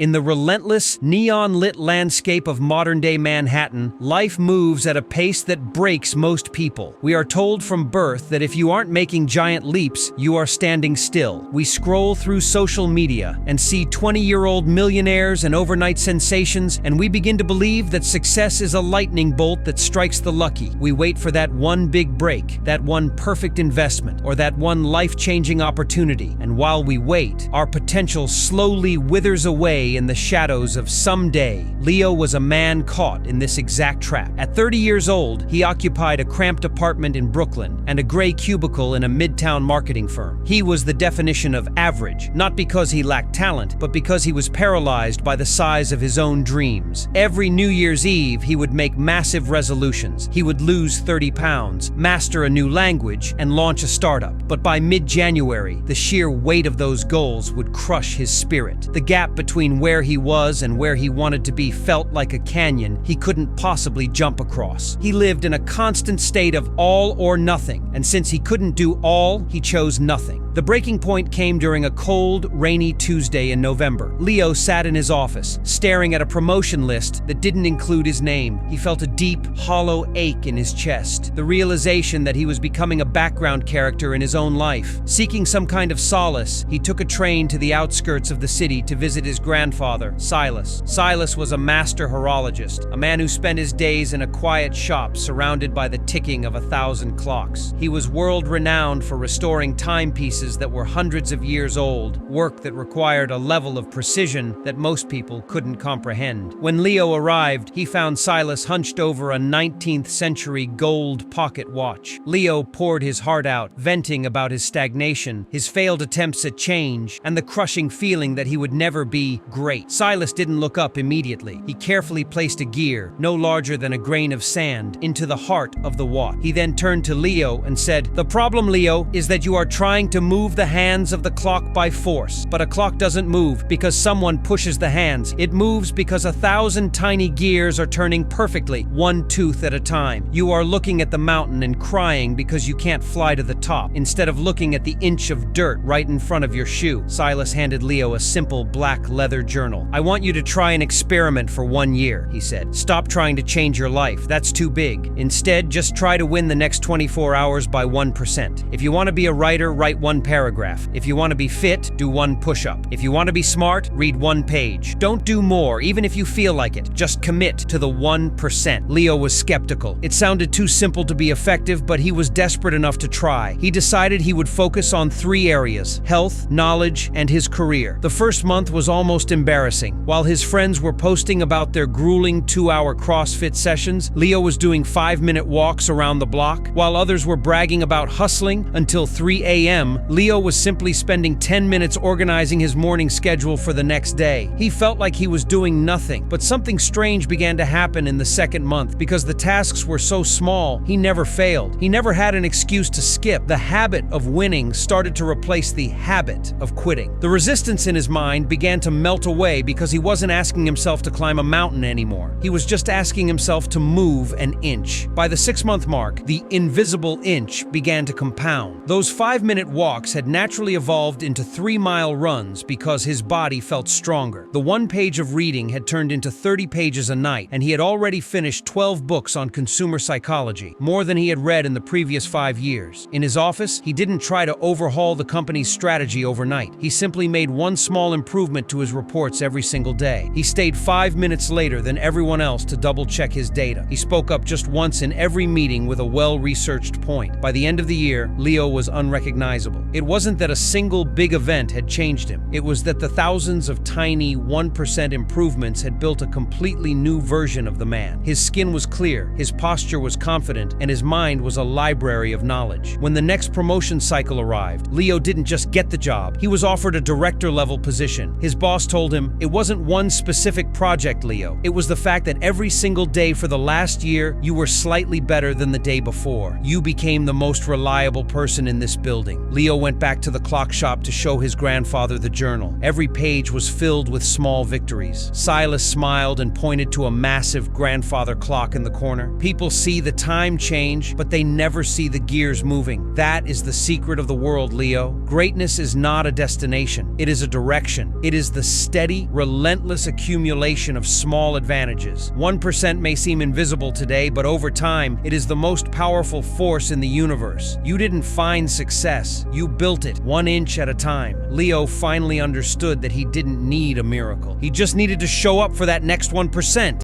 In the relentless, neon-lit landscape of modern-day Manhattan, life moves at a pace that breaks most people. We are told from birth that if you aren't making giant leaps, you are standing still. We scroll through social media and see 20-year-old millionaires and overnight sensations, and we begin to believe that success is a lightning bolt that strikes the lucky. We wait for that one big break, that one perfect investment, or that one life-changing opportunity. And while we wait, our potential slowly withers away in the shadows of someday. Leo was a man caught in this exact trap. At 30 years old, he occupied a cramped apartment in Brooklyn and a gray cubicle in a midtown marketing firm. He was the definition of average, not because he lacked talent, but because he was paralyzed by the size of his own dreams. Every New Year's Eve, he would make massive resolutions. He would lose 30 pounds, master a new language, and launch a startup. But by mid-January, the sheer weight of those goals would crush his spirit. The gap between where he was and where he wanted to be felt like a canyon he couldn't possibly jump across. He lived in a constant state of all or nothing, and since he couldn't do all, he chose nothing. The breaking point came during a cold, rainy Tuesday in November. Leo sat in his office, staring at a promotion list that didn't include his name. He felt a deep, hollow ache in his chest, the realization that he was becoming a background character in his own life. Seeking some kind of solace, he took a train to the outskirts of the city to visit his grandfather, Silas. Silas was a master horologist, a man who spent his days in a quiet shop surrounded by the ticking of 1,000 clocks. He was world-renowned for restoring timepieces that were hundreds of years old, work that required a level of precision that most people couldn't comprehend. When Leo arrived, he found Silas hunched over a 19th century gold pocket watch. Leo poured his heart out, venting about his stagnation, his failed attempts at change, and the crushing feeling that he would never be great. Silas didn't look up immediately. He carefully placed a gear, no larger than a grain of sand, into the heart of the watch. He then turned to Leo and said, "The problem, Leo, is that you are trying to move the hands of the clock by force. But a clock doesn't move because someone pushes the hands. It moves because 1,000 tiny gears are turning perfectly, one tooth at a time. You are looking at the mountain and crying because you can't fly to the top, instead of looking at the inch of dirt right in front of your shoe." Silas handed Leo a simple black leather journal. "I want you to try an experiment for 1 year," he said. "Stop trying to change your life. That's too big. Instead, just try to win the next 24 hours by 1%. If you want to be a writer, write 1 paragraph. If you want to be fit, do 1 push-up. If you want to be smart, read 1 page. Don't do more, even if you feel like it. Just commit to the 1%. Leo was skeptical. It sounded too simple to be effective, but he was desperate enough to try. He decided he would focus on 3 areas: health, knowledge, and his career. The first month was almost embarrassing. While his friends were posting about their grueling 2-hour CrossFit sessions, Leo was doing 5-minute walks around the block. While others were bragging about hustling until 3 a.m., Leo was simply spending 10 minutes organizing his morning schedule for the next day. He felt like he was doing nothing, but something strange began to happen in the second month. Because the tasks were so small, he never failed. He never had an excuse to skip. The habit of winning started to replace the habit of quitting. The resistance in his mind began to melt away because he wasn't asking himself to climb a mountain anymore. He was just asking himself to move an inch. By the 6-month mark, the invisible inch began to compound. Those 5-minute walks had naturally evolved into 3-mile runs because his body felt stronger. The 1 page of reading had turned into 30 pages a night, and he had already finished 12 books on consumer psychology, more than he had read in the previous 5 years. In his office, he didn't try to overhaul the company's strategy overnight. He simply made 1 small improvement to his reports every single day. He stayed 5 minutes later than everyone else to double-check his data. He spoke up just once in every meeting with a well-researched point. By the end of the year, Leo was unrecognizable. It wasn't that a single big event had changed him. It was that the thousands of tiny 1% improvements had built a completely new version of the man. His skin was clear, his posture was confident, and his mind was a library of knowledge. When the next promotion cycle arrived, Leo didn't just get the job. He was offered a director-level position. His boss told him, "It wasn't one specific project, Leo. It was the fact that every single day for the last year, you were slightly better than the day before. You became the most reliable person in this building." Leo went back to the clock shop to show his grandfather the journal. Every page was filled with small victories. Silas smiled and pointed to a massive grandfather clock in the corner. People see the time change, but they never see the gears moving. That is the secret of the world, Leo. Greatness is not a destination. It is a direction. It is the steady, relentless accumulation of small advantages. 1% may seem invisible today, but over time, it is the most powerful force in the universe. You didn't find success. You built it, 1 inch at a time. Leo finally understood that he didn't need a miracle. He just needed to show up for that next 1%.